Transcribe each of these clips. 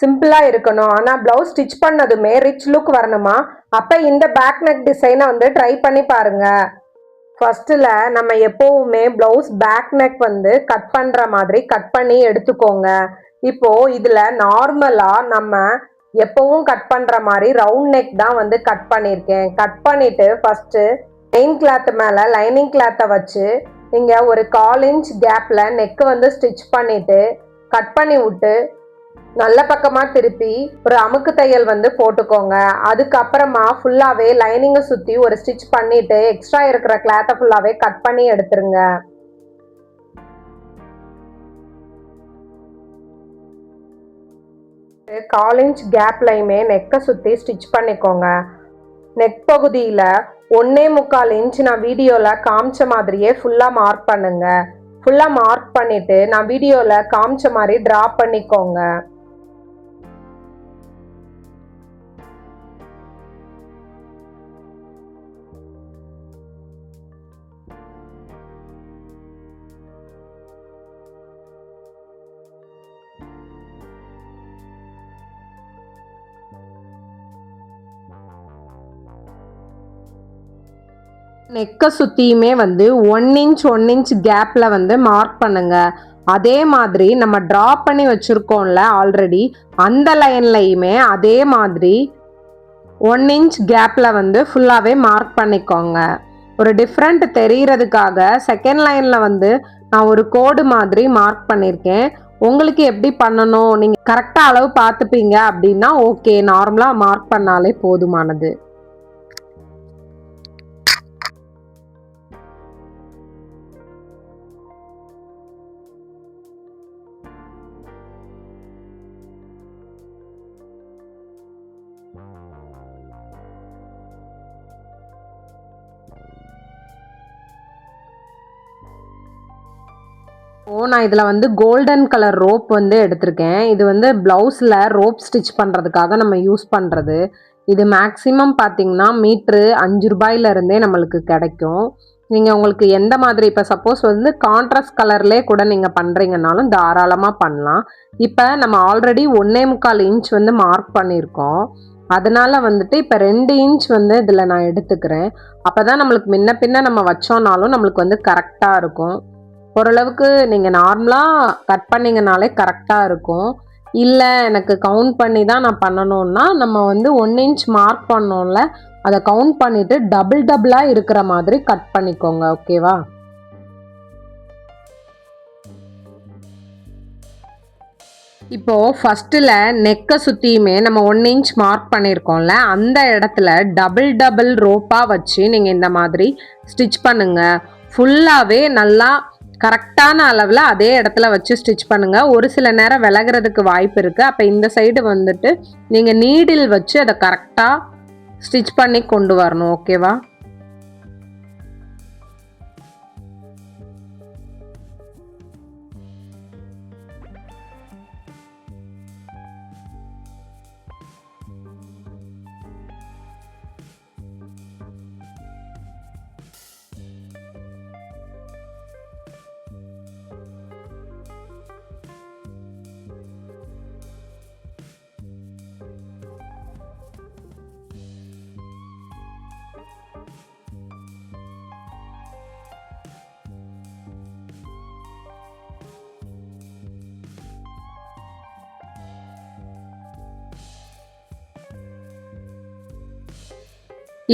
சிம்பிளாக இருக்கணும். ஆனால் ப்ளவுஸ் ஸ்டிச் பண்ணதுமே ரிச் லுக் வரணுமா? அப்போ இந்த பேக் நெக் டிசைனை வந்து ட்ரை பண்ணி பாருங்கள். ஃபர்ஸ்ட்டில் நம்ம எப்போவுமே ப்ளவுஸ் பேக் நெக் வந்து கட் பண்ணுற மாதிரி கட் பண்ணி எடுத்துக்கோங்க. இப்போது இதில் நார்மலாக நம்ம எப்பவும் கட் பண்ணுற மாதிரி ரவுண்ட் நெக் தான் வந்து கட் பண்ணியிருக்கேன். கட் பண்ணிவிட்டு ஃபஸ்ட்டு மெயின் கிளாத் மேலே லைனிங் கிளாத்தை வச்சு நீங்கள் ஒரு 1/4 இன்ச் கேப்பில் நெக்கு வந்து ஸ்டிச் பண்ணிவிட்டு கட் பண்ணி விட்டு நல்ல பக்கமாக திருப்பி ஒரு அமுக்கு தையல் வந்து போட்டுக்கோங்க. அதுக்கப்புறமா ஃபுல்லாகவே லைனிங்கை சுற்றி ஒரு ஸ்டிச் பண்ணிவிட்டு எக்ஸ்ட்ரா இருக்கிற கிளாத்தை ஃபுல்லாகவே கட் பண்ணி எடுத்துருங்க. ஒரு 1/4 இன்ச் கேப்லையுமே நெக்கை சுற்றி ஸ்டிச் பண்ணிக்கோங்க. நெக் பகுதியில் 1.25 இன்ச் நான் வீடியோவில் காமிச்ச மாதிரியே ஃபுல்லாக மார்க் பண்ணுங்க. ஃபுல்லாக மார்க் பண்ணிவிட்டு நான் வீடியோவில் காமிச்ச மாதிரி ட்ரா பண்ணிக்கோங்க. நெக்கை சுற்றியுமே வந்து 1 இன்ச் கேப்பில் வந்து மார்க் பண்ணுங்க. அதே மாதிரி நம்ம ட்ரா பண்ணி வச்சுருக்கோம்ல ஆல்ரெடி, அந்த லைன்லையுமே அதே மாதிரி 1 இன்ச் கேப்பில் வந்து ஃபுல்லாகவே மார்க் பண்ணிக்கோங்க. ஒரு டிஃப்ரெண்ட் தெரிகிறதுக்காக செகண்ட் லைனில் வந்து நான் ஒரு கோடு மாதிரி மார்க் பண்ணியிருக்கேன். உங்களுக்கு எப்படி பண்ணணும், நீங்கள் கரெக்டாக அளவு பார்த்துப்பீங்க அப்படின்னா ஓகே, நார்மலாக மார்க் பண்ணாலே போதுமானது. நான் இதில் வந்து கோல்டன் கலர் ரோப் வந்து எடுத்திருக்கேன். இது வந்து ப்ளவுஸில் ரோப் ஸ்டிச் பண்ணுறதுக்காக நம்ம யூஸ் பண்ணுறது. இது மேக்ஸிமம் பார்த்திங்கன்னா மீட்ரு 5 ரூபாயிலிருந்தே நம்மளுக்கு கிடைக்கும். நீங்கள் உங்களுக்கு எந்த மாதிரி, இப்போ சப்போஸ் வந்து கான்ட்ராஸ்ட் கலர்லேயே கூட நீங்கள் பண்ணுறீங்கனாலும் தாராளமாக பண்ணலாம். இப்போ நம்ம ஆல்ரெடி 1.25 இன்ச் வந்து மார்க் பண்ணியிருக்கோம். அதனால் வந்துட்டு இப்போ 2 இன்ச் வந்து இதில் நான் எடுத்துக்கிறேன். அப்போ தான் நம்மளுக்கு முன்ன பின்ன நம்ம வச்சோன்னாலும் நம்மளுக்கு வந்து கரெக்டாக இருக்கும். ஓரளவுக்கு நீங்கள் நார்மலாக கட் பண்ணிங்கனாலே கரெக்டாக இருக்கும். இல்லை எனக்கு கவுண்ட் பண்ணி தான் நான் பண்ணணுன்னா நம்ம வந்து 1 இன்ச் மார்க் பண்ணோம்ல, அதை கவுண்ட் பண்ணிவிட்டு டபுளாக இருக்கிற மாதிரி கட் பண்ணிக்கோங்க. ஓகேவா? இப்போது ஃபஸ்ட்டில் நெக்கை சுற்றியுமே நம்ம 1 இன்ச் மார்க் பண்ணியிருக்கோம்ல, அந்த இடத்துல டபுள் ரோப்பாக வச்சு நீங்கள் இந்த மாதிரி ஸ்டிச் பண்ணுங்கள். ஃபுல்லாகவே நல்லா கரெக்டான அளவில் அதே இடத்துல வச்சு ஸ்டிச் பண்ணுங்கள். ஒரு சில நேரம் விலகிறதுக்கு வாய்ப்பு இருக்குது. அப்போ இந்த சைடு வந்துட்டு நீங்கள் நீடில் வச்சு அதை கரெக்டாக ஸ்டிச் பண்ணி கொண்டு வரணும். ஓகேவா?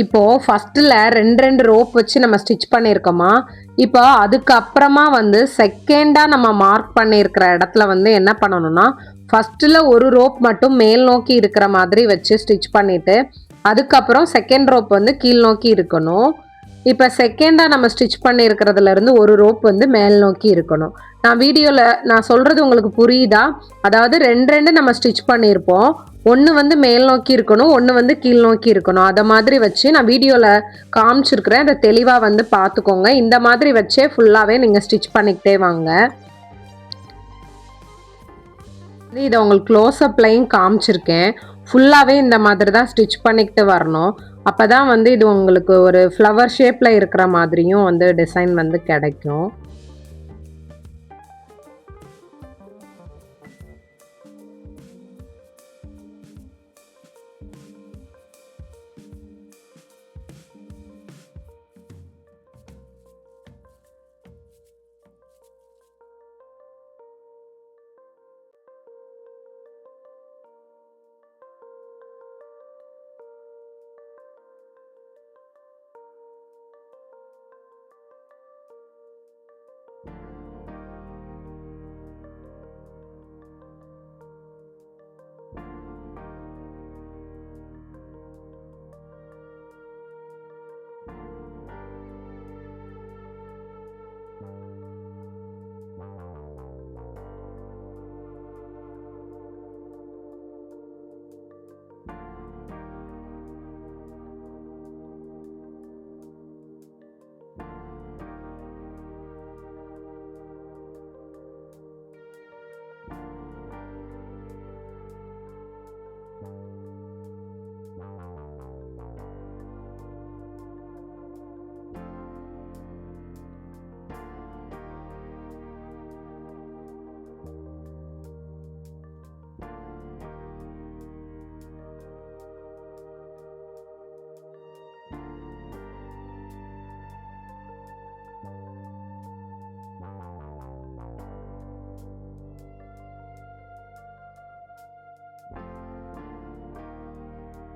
இப்போது ஃபஸ்ட்டில் 2 ரோப் வச்சு நம்ம ஸ்டிச் பண்ணியிருக்கோமா. இப்போ அதுக்கப்புறமா வந்து செகண்டாக நம்ம மார்க் பண்ணியிருக்கிற இடத்துல வந்து என்ன பண்ணணும்னா, ஃபஸ்ட்டில் ஒரு ரோப் மட்டும் மேல் நோக்கி இருக்கிற மாதிரி வச்சு ஸ்டிச் பண்ணிவிட்டு அதுக்கப்புறம் செகண்ட் ரோப் வந்து கீழ் நோக்கி இருக்கணும். இப்போ செகண்டாக நம்ம ஸ்டிச் பண்ணியிருக்கிறதுலேருந்து ஒரு ரோப் வந்து மேல் நோக்கி இருக்கணும். நான் வீடியோவில் நான் சொல்கிறது உங்களுக்கு புரியுதா? அதாவது 2 நம்ம ஸ்டிச் பண்ணியிருப்போம். ஒன்று வந்து மேல் நோக்கி இருக்கணும், ஒன்று வந்து கீழ் நோக்கி இருக்கணும். அதை மாதிரி வச்சு நான் வீடியோவில் காமிச்சிருக்கிறேன். அதை தெளிவாக வந்து பார்த்துக்கோங்க. இந்த மாதிரி வச்சே ஃபுல்லாகவே நீங்கள் ஸ்டிச் பண்ணிக்கிட்டே வாங்க. இதை உங்களுக்கு க்ளோஸ்அப்லையும் காமிச்சிருக்கேன். ஃபுல்லாகவே இந்த மாதிரி தான் ஸ்டிச் பண்ணிக்கிட்டு வரணும். அப்போ தான் வந்து இது உங்களுக்கு ஒரு ஃப்ளவர் ஷேப்பில் இருக்கிற மாதிரியும் வந்து டிசைன் வந்து கிடைக்கும்.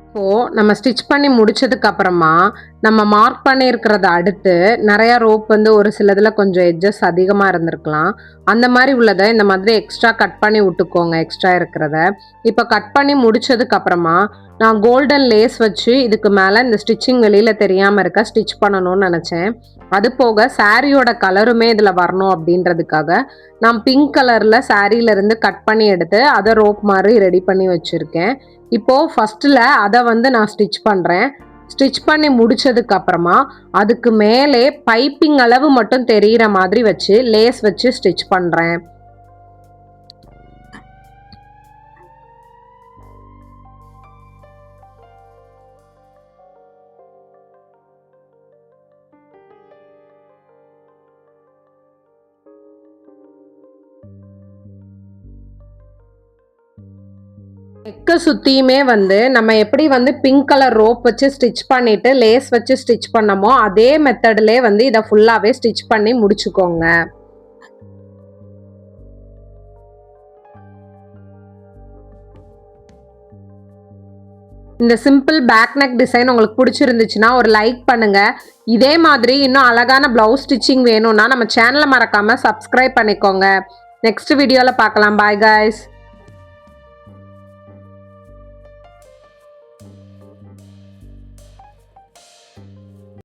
இப்போது நம்ம ஸ்டிச் பண்ணி முடிச்சதுக்கு அப்புறமா நம்ம மார்க் பண்ணியிருக்கிறத அடுத்து நிறையா ரோப் வந்து ஒரு சிலதில் கொஞ்சம் எட்ஜஸ் அதிகமாக இருந்திருக்கலாம். அந்த மாதிரி உள்ளதை இந்த மாதிரி எக்ஸ்ட்ரா கட் பண்ணி விட்டுக்கோங்க, எக்ஸ்ட்ரா இருக்கிறத. இப்போ கட் பண்ணி முடிச்சதுக்கு அப்புறமா நான் கோல்டன் லேஸ் வச்சு இதுக்கு மேலே இந்த ஸ்டிச்சிங் வெளியில் தெரியாமல் இருக்க ஸ்டிச் பண்ணணும்னு நினச்சேன். அது போக சாரியோட கலருமே இதில் வரணும் அப்படின்றதுக்காக நான் பிங்க் கலரில் சாரியிலேருந்து கட் பண்ணி எடுத்து அதை ரோப் மாதிரி ரெடி பண்ணி வச்சுருக்கேன். இப்போது ஃபஸ்ட்டில் அதை வந்து நான் ஸ்டிச் பண்ணுறேன். ஸ்டிச் பண்ணி முடிச்சதுக்கு அப்புறமா அதுக்கு மேலே பைப்பிங் அளவு மட்டும் தெரிகிற மாதிரி வச்சு லேஸ் வச்சு ஸ்டிச் பண்ணுறேன். நெக்கை சுற்றியுமே வந்து நம்ம எப்படி வந்து பிங்க் கலர் ரோப் வச்சு ஸ்டிச் பண்ணிவிட்டு லேஸ் வச்சு ஸ்டிச் பண்ணமோ அதே மெத்தட்லேயே வந்து இதை ஃபுல்லாகவே ஸ்டிச் பண்ணி முடிச்சுக்கோங்க. இந்த சிம்பிள் பேக் நெக் டிசைன் உங்களுக்கு பிடிச்சிருந்துச்சுன்னா ஒரு லைக் பண்ணுங்கள். இதே மாதிரி இன்னும் அழகான ப்ளவுஸ் ஸ்டிச்சிங் வேணும்னா நம்ம சேனலை மறக்காமல் சப்ஸ்கிரைப் பண்ணிக்கோங்க. நெக்ஸ்ட் வீடியோவில் பார்க்கலாம். Bye guys.